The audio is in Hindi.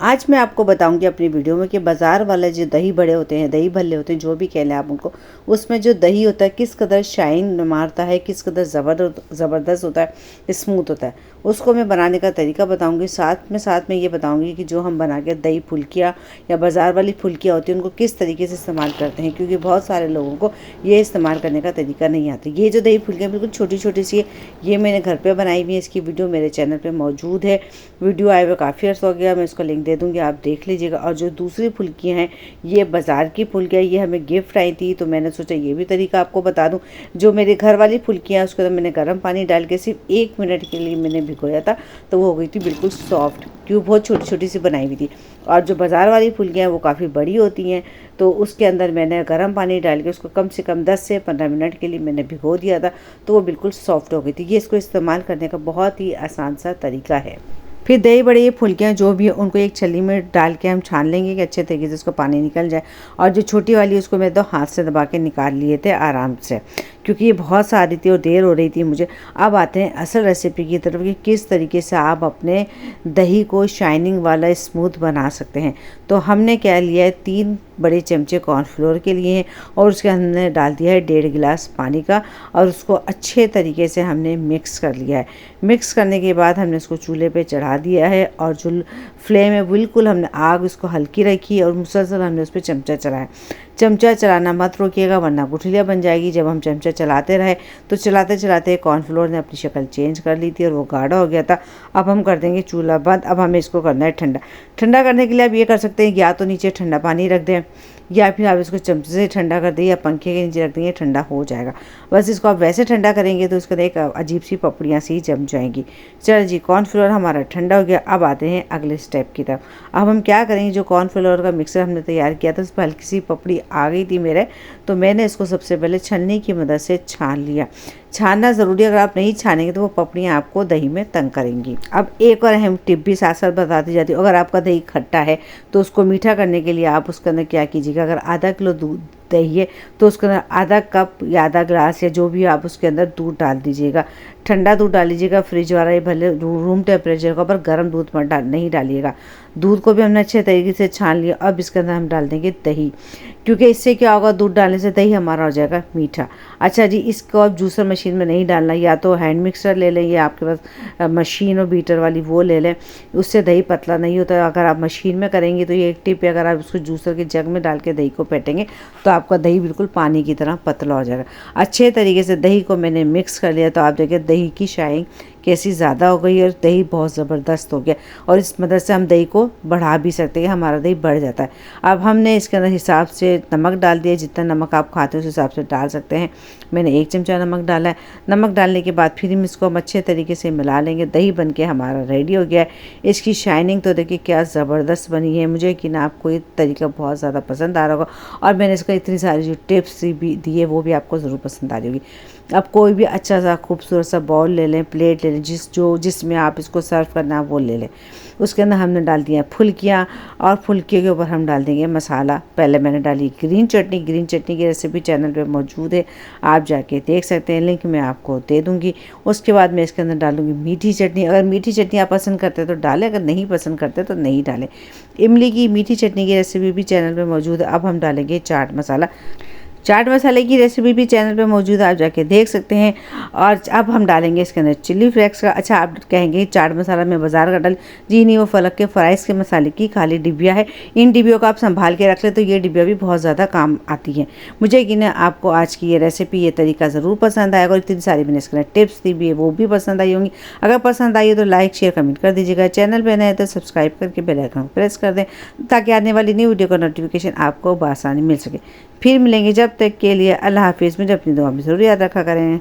आज मैं आपको बताऊंगी अपनी वीडियो में कि बाज़ार वाले जो दही बड़े होते हैं, दही भल्ले होते हैं, जो भी कह लें आप उनको, उसमें जो दही होता है किस कदर शाइन मारता है, किस कदर ज़बरदस्त होता है, स्मूथ होता है। उसको मैं बनाने का तरीका बताऊंगी। साथ में ये बताऊंगी कि जो हम बना के दही फुल्कियाँ या बाज़ार वाली फुल्कियाँ होती हैं उनको किस तरीके से इस्तेमाल करते हैं, क्योंकि बहुत सारे लोगों को ये इस्तेमाल करने का तरीका नहीं आता। ये जो दही फुल्कियाँ बिल्कुल छोटी छोटी सी है, ये मैंने घर पर बनाई हुई है। इसकी वीडियो मेरे चैनल पर मौजूद है। वीडियो आए हुए काफ़ी अर्सा हो गया, मैं इसको लिंक दे दूँगी, आप देख लीजिएगा। और जो दूसरी फुल्कियाँ हैं, ये बाज़ार की फुल्कियाँ, ये हमें गिफ्ट आई थी, तो मैंने सोचा ये भी तरीका आपको बता दूँ। जो मेरे घर वाली फुल्कियाँ हैं उसके अंदर मैंने गर्म पानी डाल के सिर्फ 1 मिनट के लिए मैंने भिगोया था, तो वो हो गई थी बिल्कुल सॉफ्ट, क्योंकि बहुत छोटी छोटी सी बनाई हुई थी। और जो बाज़ार वाली फुल्कियाँ हैं वो काफ़ी बड़ी होती हैं, तो उसके अंदर मैंने गर्म पानी डाल के उसको कम से कम 10 से 15 मिनट के लिए मैंने भिगो दिया था, तो वो बिल्कुल सॉफ्ट हो गई थी। ये इसको इस्तेमाल करने का बहुत ही आसान सा तरीका है। फिर दही बड़े ये फुल्कियाँ जो भी है उनको एक छलनी में डाल के हम छान लेंगे कि अच्छे तरीके से उसको पानी निकल जाए। और जो छोटी वाली उसको मैं तो हाथ से दबा के निकाल लिए थे आराम से, क्योंकि ये बहुत सारी थी और देर हो रही थी मुझे। अब आते हैं असल रेसिपी की तरफ कि किस तरीके से आप अपने दही को शाइनिंग वाला स्मूथ बना सकते हैं। तो हमने क्या लिया है, 3 बड़े चमचे कॉर्नफ्लोर के लिए हैं और उसके हमने डाल दिया है 1.5 गिलास पानी का, और उसको अच्छे तरीके से हमने मिक्स कर लिया है। मिक्स करने के बाद हमने इसको चूल्हे पे चढ़ा दिया है और जो फ्लेम है बिल्कुल हमने आग उसको हल्की रखी और मुसलसल हमने उस पर चमचा चलाया। चमचा चलाना मत रोकिएगा वरना गुठलियाँ बन जाएगी। जब हम चमचा चलाते रहे तो चलाते चलाते कॉर्नफ्लोर ने अपनी शक्ल चेंज कर ली थी और वो गाढ़ा हो गया था। अब हम कर देंगे चूल्हा बंद। अब हमें इसको करना है ठंडा। ठंडा करने के लिए आप ये कर सकते हैं, या तो नीचे ठंडा पानी रख दें, या फिर आप इसको चमचे से ठंडा कर दें, या पंखे के नीचे रख देंगे, ठंडा हो जाएगा। बस इसको आप वैसे ठंडा करेंगे तो इसका एक अजीब सी पपड़ियाँ सी जम जाएंगी। चलो जी, कॉर्नफ्लोर हमारा ठंडा हो गया। अब आते हैं अगले स्टेप की तरफ। अब हम क्या करेंगे, जो कॉर्नफ्लोर का मिक्सर हमने तैयार किया था उस पर हल्की सी पपड़ी आ गई थी मेरे, तो मैंने इसको सबसे पहले छन्नी की मदद से छान लिया। छानना ज़रूरी है, अगर आप नहीं छानेंगे तो वो पपड़ियाँ आपको दही में तंग करेंगी। अब एक और अहम टिप भी साथ साथ बताती जाती हूँ। अगर आपका दही खट्टा है तो उसको मीठा करने के लिए आप उसके अंदर क्या कीजिएगा, अगर आधा किलो दूध दही है तो उसके अंदर आधा कप या आधा ग्लास या जो भी आप उसके अंदर दूध डाल दीजिएगा। ठंडा दूध डालीजिएगा, फ्रिज वाला ही भले रूम टेम्परेचर का, पर गर्म दूध मत नहीं डालिएगा। दूध को भी हमने अच्छे तरीके से छान लिया। अब इसके अंदर हम डाल देंगे दही, क्योंकि इससे क्या होगा, दूध डालने से दही हमारा हो जाएगा मीठा। अच्छा जी, इसको आप जूसर मशीन में नहीं डालना, या तो हैंड मिक्सर ले लें या आपके पास मशीन और बीटर वाली वो ले लें, उससे दही पतला नहीं होता। अगर आप मशीन में करेंगे तो ये एक टिप है, अगर आप उसको जूसर के जग में डाल के दही को फेंटेंगे तो आपका दही बिल्कुल पानी की तरह पतला हो जाएगा। अच्छे तरीके से दही को मैंने मिक्स कर लिया, तो आप देखिए दही की शाइन कैसी ज़्यादा हो गई और दही बहुत ज़बरदस्त हो गया। और इस मदद से हम दही को बढ़ा भी सकते हैं, हमारा दही बढ़ जाता है। अब हमने इसके अंदर हिसाब से नमक डाल दिया, जितना नमक आप खाते हो उस हिसाब से डाल सकते हैं। मैंने 1 चमचा नमक डाला है। नमक डालने के बाद फिर हम इसको अच्छे तरीके से मिला लेंगे। दही बन के हमारा रेडी हो गया है। इसकी शाइनिंग तो देखिए क्या ज़बरदस्त बनी है। मुझे कि ना आपको ये तरीका बहुत ज़्यादा पसंद आ रहा होगा, और मैंने इसका इतनी सारी जो टिप्स भी दी है वो भी आपको ज़रूर पसंद आ रही होगी। अब कोई भी अच्छा सा खूबसूरत सा बाउल ले लें, प्लेट ले लें, जिसमें आप इसको सर्व करना है वो ले लें। उसके अंदर हमने डाल दिया फुल्कियाँ, और फुल्कियों के ऊपर हम डाल देंगे मसाला। पहले मैंने डाली ग्रीन चटनी। ग्रीन चटनी की रेसिपी चैनल पे मौजूद है, आप जाके देख सकते हैं, लिंक मैं आपको दे दूँगी। उसके बाद मैं इसके अंदर डालूँगी मीठी चटनी। अगर मीठी चटनी आप पसंद करते हैं तो डालें, अगर नहीं पसंद करते तो नहीं डालें। इमली की मीठी चटनी की रेसिपी भी चैनल पर मौजूद है। अब हम डालेंगे चाट मसाला। चाट मसाले की रेसिपी भी चैनल पे मौजूद है, आप जाके देख सकते हैं। और अब हम डालेंगे इसके अंदर चिली फ्लेक्स का। अच्छा, आप कहेंगे चाट मसाला मैं बाज़ार का डाल, जी नहीं, वो फलक के फ्राइज़ के मसाले की खाली डिबिया है। इन डिबियों को आप संभाल के रख ले तो ये डिबिया भी बहुत ज़्यादा काम आती है। मुझे कि ना आपको आज की ये रेसिपी, ये तरीका ज़रूर पसंद आएगा, और इतनी सारी मैंने इसके टिप्स दी भी है वो भी पसंद आई होंगी। अगर पसंद आई है तो लाइक शेयर कमेंट कर दीजिएगा। चैनल पर नए तो सब्सक्राइब करके बेल आइकन प्रेस कर दें, ताकि आने वाली नई वीडियो का नोटिफिकेशन आपको बआसानी मिल सके। फिर मिलेंगे, जब तक के लिए अल्लाह हाफिज़। मुझे अपनी दुआ में ज़रूर याद रखा करें।